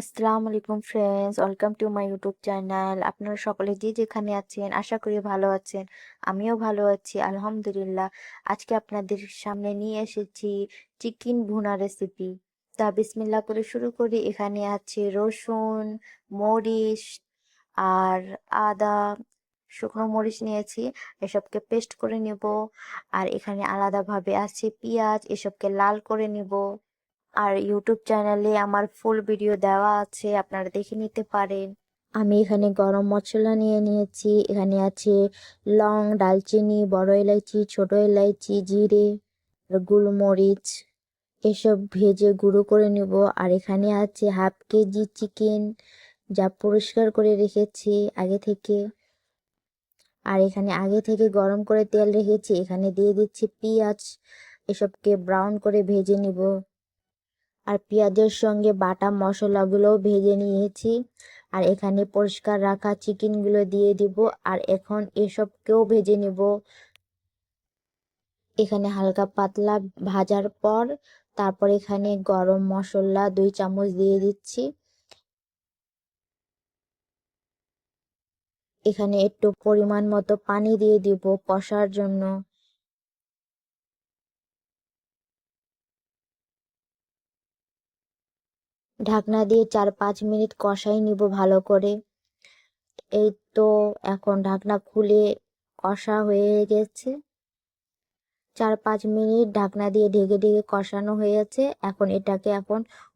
আসসালামু আলাইকুম friends, welcome to my YouTube channel. আপনারা সকলে যে যেখানে আছেন আশা করি ভালো আছেন। আমিও ভালো আছি আলহামদুলিল্লাহ। আজকে আপনাদের সামনে নিয়ে এসেছি চিকেন ভুনা রেসিপি। তা বিসমিল্লাহ করে শুরু করি। এখানে আছে রসুন, মরিচ আর আদা, শুকনো মরিচ নিয়েছি, এসবকে পেস্ট করে নিব। আর এখানে আলাদাভাবে আছে পেঁয়াজ, এসবকে লাল করে নিব। আর ইউটিউব চ্যানেলে আমার ফুল ভিডিও দেওয়া আছে, আপনারা দেখে নিতে পারেন। আমি এখানে গরম মশলা নিয়ে নিয়েছি। এখানে আছে লং, দালচিনি, বড় এলাইচি, ছোট এলাইচি, জিরে আর গোলমরিচ, এসব ভেজে গুঁড়ো করে নিব। আর এখানে আছে হাফ কেজি চিকেন, যা পরিষ্কার করে রেখেছি আগে থেকে। আর এখানে আগে থেকে গরম করে তেল রেখেছি, এখানে দিয়ে দিচ্ছি পেঁয়াজ, এসবকে ব্রাউন করে ভেজে নিব। আর পেঁয়াজের সঙ্গে বাটা মশলাগুলোও ভেজে নিয়েছি। আর এখানে পরিষ্কার রাখা চিকেনগুলো দিয়ে দিব। আর এখন এসবকেও ভেজে নেব। এখানে হালকা পাতলা ভাজার পর তারপর এখানে গরম মশলা 2 চামচ দিয়ে দিচ্ছি। এখানে একটু পরিমাণ মতো পানি দিয়ে দিব কষার জন্য। ঢাকনা দিয়ে 4-5 মিনিট কষাই নিব ভালো করে। এই তো এখন ঢাকনা খুলে কষা হয়ে গেছে। 4-5 মিনিট ঢাকনা দিয়ে ঢেকে ঢেকে কষানো হয়েছে। এখন এটাকে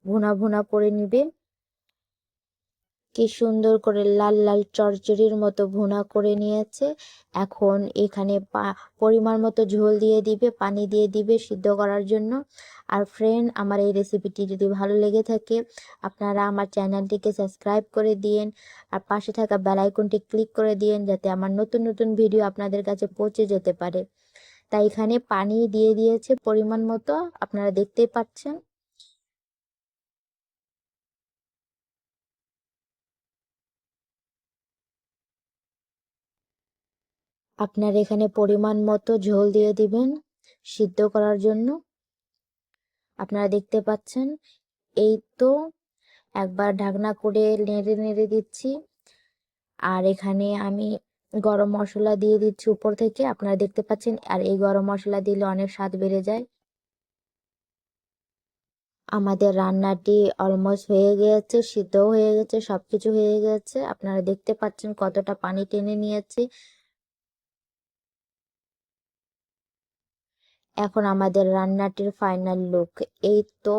ভুনা ভুনা করে নিবে। কি সুন্দর করে লাল লাল চচ্চড়ির মতো ভুনা করে নিয়েছে। এখন এখানে পরিমাণ মতো ঝোল দিয়ে দিবে, পানি দিয়ে দিবে সিদ্ধ করার জন্য। আর ফ্রেন্ড, আমার এই রেসিপিটি যদি ভালো লেগে থাকে আপনারা আমার চ্যানেলটিকে সাবস্ক্রাইব করে দিন। আর পাশে থাকা বেল আইকনটি ক্লিক করে দিন, যাতে আমার নতুন নতুন ভিডিও আপনাদের কাছে পৌঁছে যেতে পারে। তাই এখানে পানি দিয়ে দিয়েছে পরিমাণ মতো, আপনারা দেখতেই পাচ্ছেন। আপনার এখানে পরিমাণ মতো ঝোল দিয়ে দিবেন সিদ্ধ করার জন্য। আপনারা দেখতে পাচ্ছেন। এই তো একবার ঢাকনা করে নেড়ে নেড়ে দিচ্ছি। আর এখানে আমি গরম মশলা দিয়ে দিচ্ছি উপর থেকে, আপনারা দেখতে পাচ্ছেন। আর এই গরম মশলা দিলে অনেক স্বাদ বেড়ে যায়। আমাদের রান্নাটি অলমোস্ট হয়ে গিয়েছে, সিদ্ধ হয়ে গেছে, সবকিছু হয়ে গেছে। আপনারা দেখতে পাচ্ছেন কতটা পানি টেনে নিয়েছে। এখন আমাদের রান্নাটির ফাইনাল লুক। এই তো